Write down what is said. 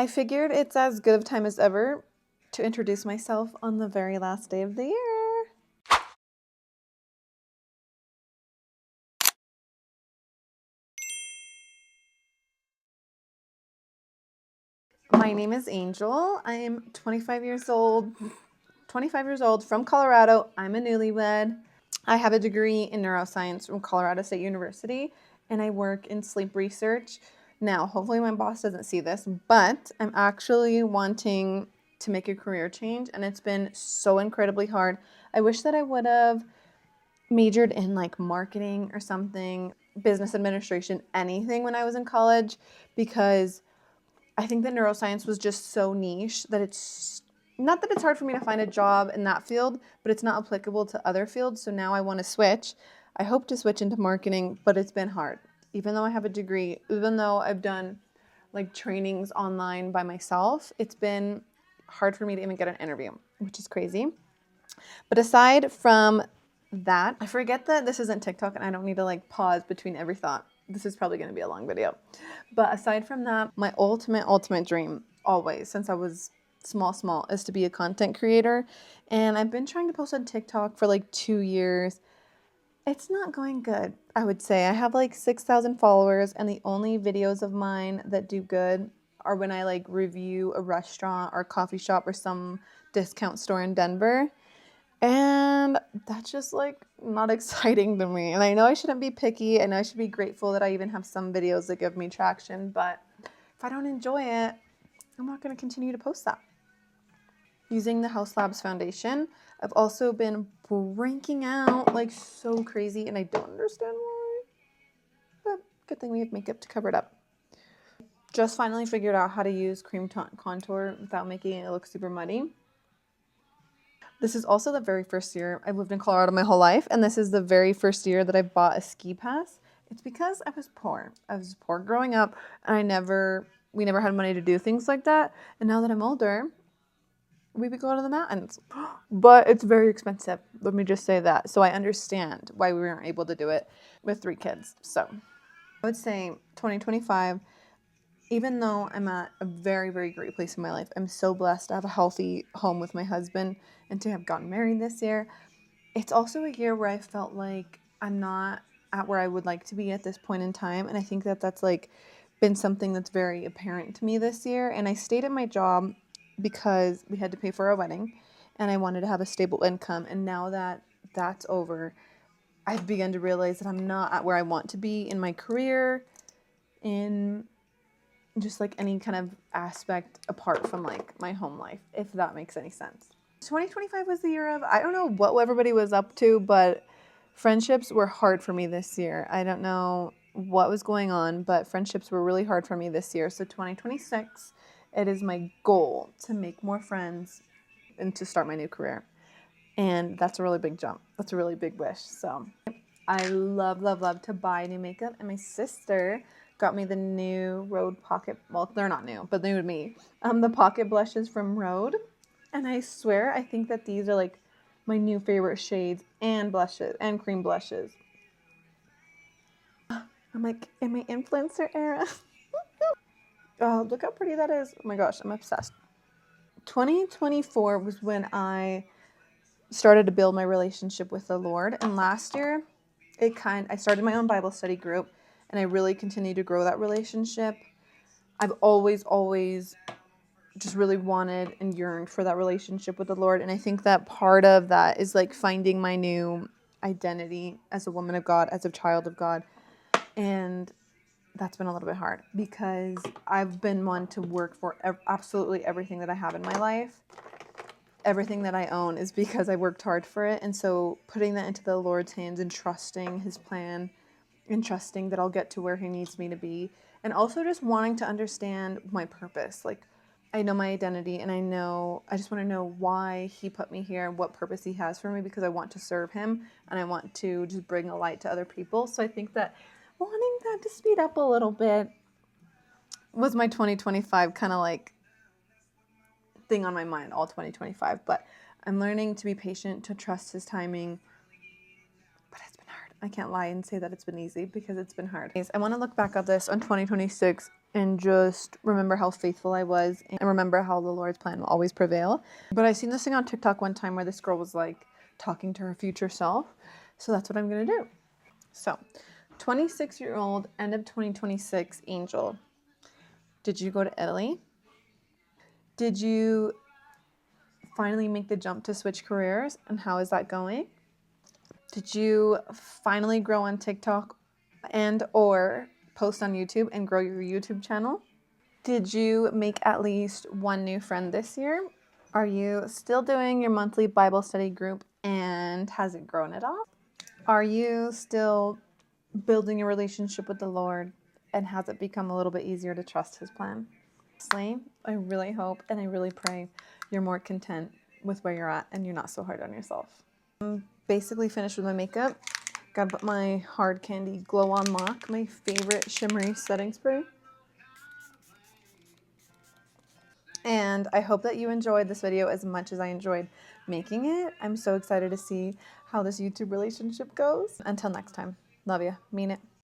I figured it's as good of time as ever to introduce myself on the very last day of the year. My name is Angel. I am 25 years old. 25 years old from Colorado. I'm a newlywed. I have a degree in neuroscience from Colorado State University, and I work in sleep research. Now, hopefully my boss doesn't see this, but I'm actually wanting to make a career change, and it's been so incredibly hard. I wish that I would have majored in like marketing or something, business administration, anything when I was in college, because I think that neuroscience was just so niche that it's not that it's hard for me to find a job in that field, but it's not applicable to other fields. So now I want to switch. I hope to switch into marketing, but it's been hard. Even though I have a degree, even though I've done like trainings online by myself, it's been hard for me to even get an interview, which is crazy. But aside from that, I forget that this isn't TikTok and I don't need to like pause between every thought. This is probably going to be a long video. But aside from that, my ultimate dream always, since I was small, is to be a content creator. And I've been trying to post on TikTok for like 2 years. It's not going good, I would say. I have like 6,000 followers, and the only videos of mine that do good are when I like review a restaurant or a coffee shop or some discount store in Denver. And that's just like not exciting to me. And I know I shouldn't be picky, and I should be grateful that I even have some videos that give me traction. But if I don't enjoy it, I'm not going to continue to post that. Using the House Labs foundation, I've also been breaking out like so crazy, and I don't understand why. But good thing we have makeup to cover it up. Just finally figured out how to use cream contour without making it look super muddy. This is also the very first year I've lived in Colorado my whole life, and this is the very first year that I bought a ski pass. It's because I was poor. I was poor growing up, and we never had money to do things like that. And now that I'm older, we would go to the mountains. But it's very expensive. Let me just say that. So I understand why we weren't able to do it with 3 kids. So I would say 2025, even though I'm at a very, very great place in my life, I'm so blessed to have a healthy home with my husband and to have gotten married this year. It's also a year where I felt like I'm not at where I would like to be at this point in time. And I think that that's like been something that's very apparent to me this year. And I stayed at my job because we had to pay for our wedding and I wanted to have a stable income. And now that that's over, I've begun to realize that I'm not at where I want to be in my career, in just like any kind of aspect apart from like my home life, if that makes any sense. 2025 was the year of, I don't know what everybody was up to, but friendships were hard for me this year. I don't know what was going on, but friendships were really hard for me this year. So 2026, it is my goal to make more friends and to start my new career. And that's a really big jump. That's a really big wish. So I love to buy new makeup, and my sister got me the new Rhode Pocket, well, they're not new, but new to me, the Pocket Blushes from Rhode. And I swear, I think that these are like my new favorite shades and blushes and cream blushes. I'm like in my influencer era. Oh, look how pretty that is. Oh my gosh, I'm obsessed. 2024 was when I started to build my relationship with the Lord. And last year, I started my own Bible study group, and I really continued to grow that relationship. I've always just really wanted and yearned for that relationship with the Lord. And I think that part of that is like finding my new identity as a woman of God, as a child of God. And that's been a little bit hard because I've been one to work for absolutely everything that I have in my life. Everything that I own is because I worked hard for it. And so putting that into the Lord's hands and trusting his plan and trusting that I'll get to where he needs me to be. And also just wanting to understand my purpose. Like, I know my identity, and I just want to know why he put me here and what purpose he has for me, because I want to serve him and I want to just bring a light to other people. So I think that wanting that to speed up a little bit was my 2025 kind of like thing on my mind all 2025. But I'm learning to be patient, to trust his timing. But it's been hard. I can't lie and say that it's been easy because it's been hard. I want to look back at this on 2026 and just remember how faithful I was and remember how the Lord's plan will always prevail. But I seen this thing on TikTok one time where this girl was like talking to her future self. So that's what I'm going to do. So 26-year-old, end of 2026, Angel. Did you go to Italy? Did you finally make the jump to switch careers? And how is that going? Did you finally grow on TikTok and or post on YouTube and grow your YouTube channel? Did you make at least one new friend this year? Are you still doing your monthly Bible study group and has it grown at all? Are you still building a relationship with the Lord and has it become a little bit easier to trust His plan? Honestly, I really hope and I really pray you're more content with where you're at and you're not so hard on yourself. I'm basically finished with my makeup. Gotta put my Hard Candy Glow On Lock, my favorite shimmery setting spray. And I hope that you enjoyed this video as much as I enjoyed making it. I'm so excited to see how this YouTube relationship goes. Until next time, love ya, mean it.